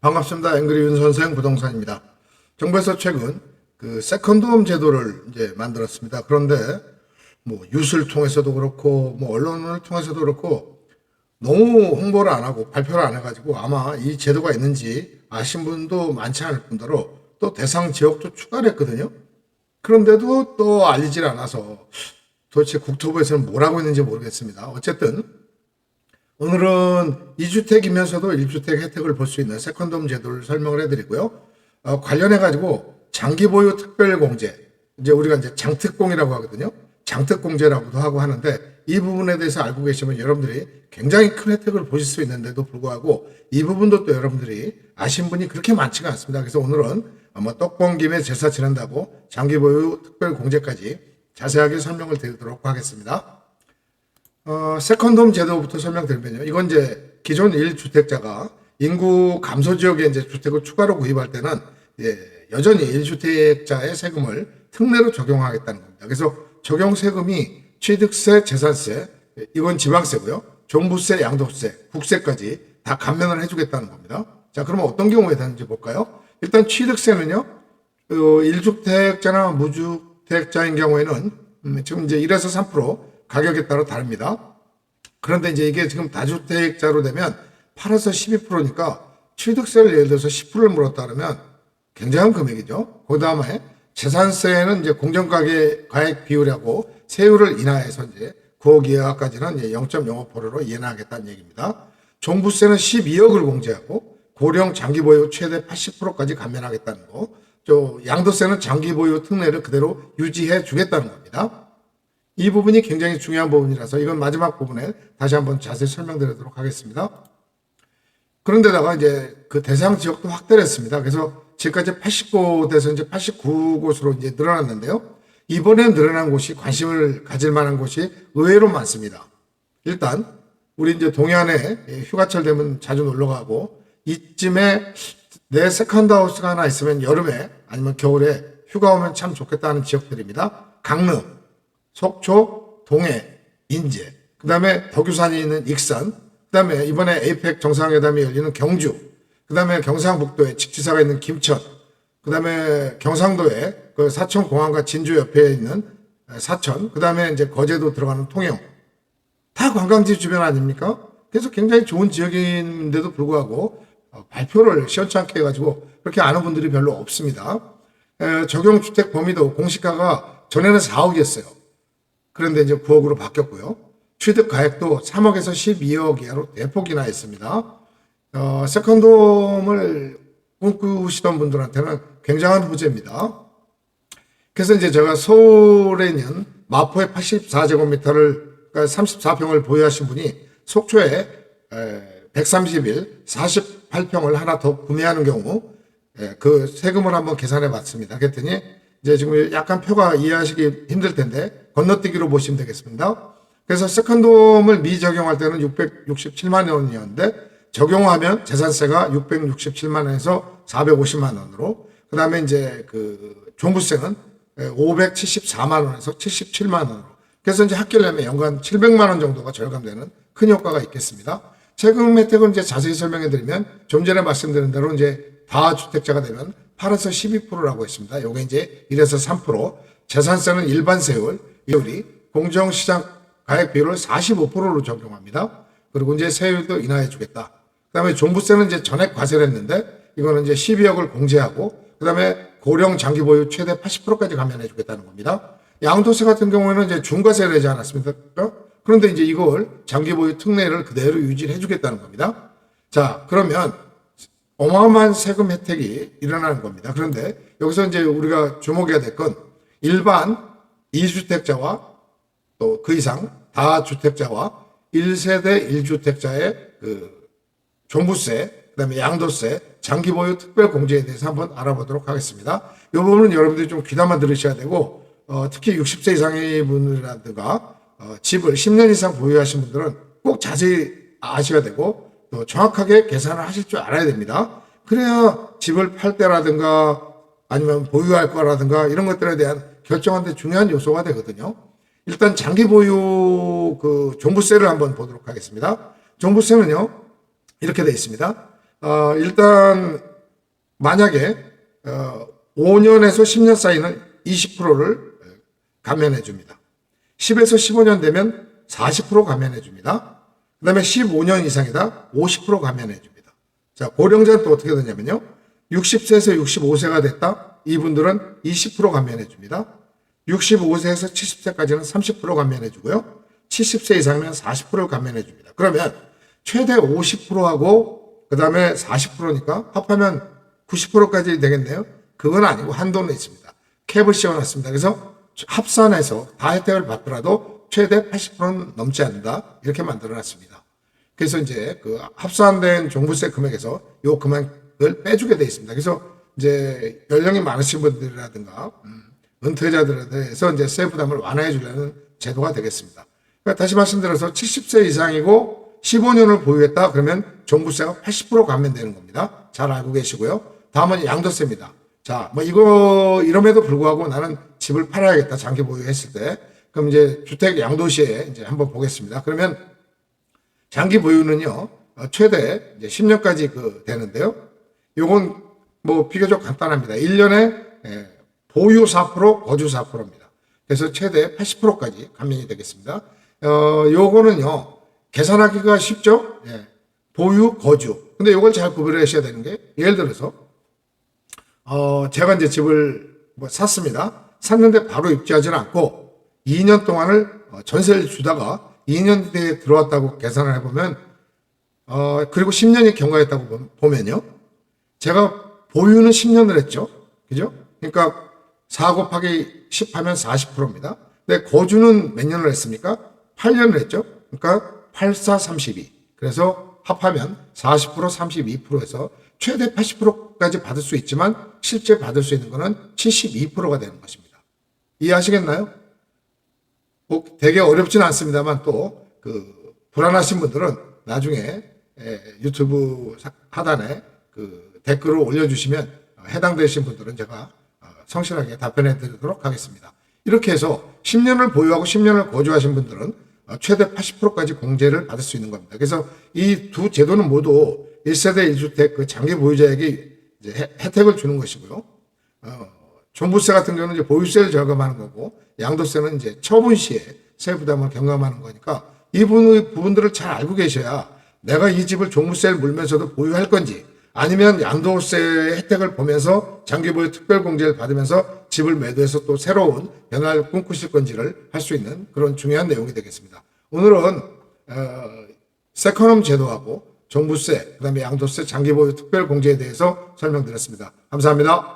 반갑습니다. 앵그리 윤 선생 부동산입니다. 정부에서 최근 그 세컨드홈 제도를 이제 만들었습니다. 그런데 뭐 뉴스를 통해서도 그렇고 뭐 언론을 통해서도 그렇고 너무 홍보를 안 하고 발표를 안 해가지고 아마 이 제도가 있는지 아신 분도 많지 않을 뿐더러 또 대상 지역도 추가를 했거든요. 그런데도 또 알리질 않아서 도대체 국토부에서는 뭘 하고 있는지 모르겠습니다. 어쨌든 오늘은 2주택이면서도 1주택 혜택을 볼 수 있는 세컨드홈 제도를 설명을 해드리고요. 관련해가지고 장기보유 특별공제, 이제 우리가 이제 장특공이라고 하거든요. 장특공제라고도 하고 하는데 이 부분에 대해서 알고 계시면 여러분들이 굉장히 큰 혜택을 보실 수 있는데도 불구하고 이 부분도 또 여러분들이 아신 분이 그렇게 많지가 않습니다. 그래서 오늘은 아마 떡번 김에 제사 지낸다고 장기보유 특별공제까지 자세하게 설명을 드리도록 하겠습니다. 세컨드홈 제도부터 설명드리면요. 이건 이제 기존 1주택자가 인구 감소 지역에 이제 주택을 추가로 구입할 때는 여전히 1주택자의 세금을 특례로 적용하겠다는 겁니다. 그래서 적용 세금이 취득세, 재산세, 이건 지방세고요. 종부세, 양도세, 국세까지 다 감면을 해주겠다는 겁니다. 자, 그러면 어떤 경우에 되는지 볼까요? 일단 취득세는요. 1주택자나 무주택자인 경우에는 지금 이제 1에서 3% 가격에 따라 다릅니다. 그런데 이제 이게 지금 다주택자로 되면 8에서 12%니까 취득세를 예를 들어서 10%를 물었다 그러면 굉장한 금액이죠. 그 다음에 재산세는 이제 공정가액 비율하고 세율을 인하해서 이제 9억 이하까지는 0.05%로 인하하겠다는 얘기입니다. 종부세는 12억을 공제하고 고령 장기보유 최대 80%까지 감면하겠다는 거. 양도세는 장기보유 특례를 그대로 유지해 주겠다는 겁니다. 이 부분이 굉장히 중요한 부분이라서 이건 마지막 부분에 다시 한번 자세히 설명드리도록 하겠습니다. 그런데다가 이제 그 대상 지역도 확대를 했습니다. 그래서 지금까지 80곳에서 이제 89곳으로 이제 늘어났는데요. 이번에 늘어난 곳이 관심을 가질 만한 곳이 의외로 많습니다. 일단 우리 이제 동해안에 휴가철 되면 자주 놀러 가고 이쯤에 내 세컨드 하우스가 하나 있으면 여름에 아니면 겨울에 휴가 오면 참 좋겠다는 지역들입니다. 강릉, 속초, 동해, 인제, 그 다음에 덕유산이 있는 익산, 그 다음에 이번에 에이펙 정상회담이 열리는 경주, 그 다음에 경상북도에 직지사가 있는 김천, 그 다음에 경상도에 그 사천공항과 진주 옆에 있는 사천, 그 다음에 이제 거제도 들어가는 통영, 다 관광지 주변 아닙니까? 그래서 굉장히 좋은 지역인데도 불구하고 발표를 시원찮게 해가지고 그렇게 아는 분들이 별로 없습니다. 적용주택 범위도 공시가가 전에는 4억이었어요. 그런데 이제 9억으로 바뀌었고요. 취득 가액도 3억에서 12억 이하로 대폭 인하했습니다. 세컨드홈을 꿈꾸시던 분들한테는 굉장한 호재입니다. 그래서 이제 제가 서울에 있는 마포에 84제곱미터를, 그러니까 34평을 보유하신 분이 속초에 130일 48평을 하나 더 구매하는 경우 그 세금을 한번 계산해 봤습니다. 그랬더니 이제 지금 약간 표가 이해하시기 힘들 텐데 건너뛰기로 보시면 되겠습니다. 그래서 세컨드홈을 미적용할 때는 667만 원이었는데 적용하면 재산세가 667만 원에서 450만 원으로, 그 다음에 이제 그 종부세는 574만 원에서 77만 원으로. 그래서 이제 합계를 하면 연간 700만 원 정도가 절감되는 큰 효과가 있겠습니다. 세금 혜택은 이제 자세히 설명해 드리면 좀 전에 말씀드린 대로 이제 다주택자가 되면 8에서 12%라고 했습니다. 요게 이제 1에서 3%, 재산세는 일반 세율이 공정시장 가액 비율을 45%로 적용합니다. 그리고 이제 세율도 인하해 주겠다. 그 다음에 종부세는 이제 전액 과세를 했는데 이거는 이제 12억을 공제하고 그 다음에 고령 장기 보유 최대 80%까지 감면해 주겠다는 겁니다. 양도세 같은 경우에는 이제 중과세를 하지 않았습니까? 그런데 이제 이걸 장기 보유 특례를 그대로 유지해 주겠다는 겁니다. 자, 그러면 어마어마한 세금 혜택이 일어나는 겁니다. 그런데 여기서 이제 우리가 주목해야 될 건 일반 2주택자와 또 그 이상 다주택자와 1세대 1주택자의 그 종부세, 그 다음에 양도세, 장기보유 특별공제에 대해서 한번 알아보도록 하겠습니다. 이 부분은 여러분들이 좀 귀담아 들으셔야 되고 특히 60세 이상의 분이라든가 집을 10년 이상 보유하신 분들은 꼭 자세히 아셔야 되고 또 정확하게 계산을 하실 줄 알아야 됩니다. 그래야 집을 팔 때라든가 아니면 보유할 거라든가 이런 것들에 대한 결정하는 데 중요한 요소가 되거든요. 일단 장기 보유 그 종부세를 한번 보도록 하겠습니다. 종부세는요 이렇게 되어 있습니다. 일단 만약에 5년에서 10년 사이는 20%를 감면해 줍니다. 10에서 15년 되면 40% 감면해 줍니다. 그 다음에 15년 이상이다 50% 감면해 줍니다. 자, 고령자는 또 어떻게 되냐면요. 60세에서 65세가 됐다. 이분들은 20% 감면해 줍니다. 65세에서 70세까지는 30% 감면해 주고요. 70세 이상이면 40%를 감면해 줍니다. 그러면 최대 50%하고 그 다음에 40%니까 합하면 90%까지 되겠네요. 그건 아니고 한도는 있습니다. 캡을 씌워놨습니다. 그래서 합산해서 다 혜택을 받더라도 최대 80%는 넘지 않는다. 이렇게 만들어놨습니다. 그래서 이제 그 합산된 종부세 금액에서 요 금액을 빼주게 되어 있습니다. 그래서 이제 연령이 많으신 분들이라든가 은퇴자들에 대해서 이제 세부 부담을 완화해 주려는 제도가 되겠습니다. 그러니까 다시 말씀드려서 70세 이상이고 15년을 보유했다 그러면 종부세가 80% 감면되는 겁니다. 잘 알고 계시고요. 다음은 양도세입니다. 자, 뭐 이럼에도 불구하고 나는 집을 팔아야겠다 장기 보유했을 때 그럼 이제 주택 양도시에 이제 한번 보겠습니다. 그러면 장기 보유는요 최대 이제 10년까지 되는데요. 요건 뭐 비교적 간단합니다. 1년에 보유 4%, 거주 4%입니다. 그래서 최대 80%까지 감면이 되겠습니다. 요거는요, 계산하기가 쉽죠? 예. 보유, 거주. 근데 요걸 잘 구별하셔야 되는 게, 예를 들어서, 제가 이제 집을 샀습니다. 샀는데 바로 입주하지는 않고, 2년 동안을 전세를 주다가 2년 뒤에 들어왔다고 계산을 해보면, 그리고 10년이 경과했다고 보면요. 제가 보유는 10년을 했죠. 그죠? 그러니까 4 곱하기 10 하면 40%입니다. 근데 거주는 몇 년을 했습니까? 8년을 했죠. 그러니까 8, 4, 32. 그래서 합하면 40%, 32%에서 최대 80%까지 받을 수 있지만 실제 받을 수 있는 거는 72%가 되는 것입니다. 이해하시겠나요? 되게 어렵지는 않습니다만 또 불안하신 분들은 나중에 유튜브 하단에 댓글을 올려주시면 해당되신 분들은 제가 성실하게 답변해 드리도록 하겠습니다. 이렇게 해서 10년을 보유하고 10년을 거주하신 분들은 최대 80%까지 공제를 받을 수 있는 겁니다. 그래서 이 두 제도는 모두 1세대 1주택 장기 보유자에게 이제 혜택을 주는 것이고요. 종부세 같은 경우는 이제 보유세를 절감하는 거고 양도세는 이제 처분 시에 세 부담을 경감하는 거니까 이 부분들을 잘 알고 계셔야 내가 이 집을 종부세를 물면서도 보유할 건지 아니면 양도세의 혜택을 보면서 장기보유 특별공제를 받으면서 집을 매도해서 또 새로운 변화를 꿈꾸실 건지를 할 수 있는 그런 중요한 내용이 되겠습니다. 오늘은 세컨홈 제도하고 종부세, 그다음에 양도세, 장기보유 특별공제에 대해서 설명드렸습니다. 감사합니다.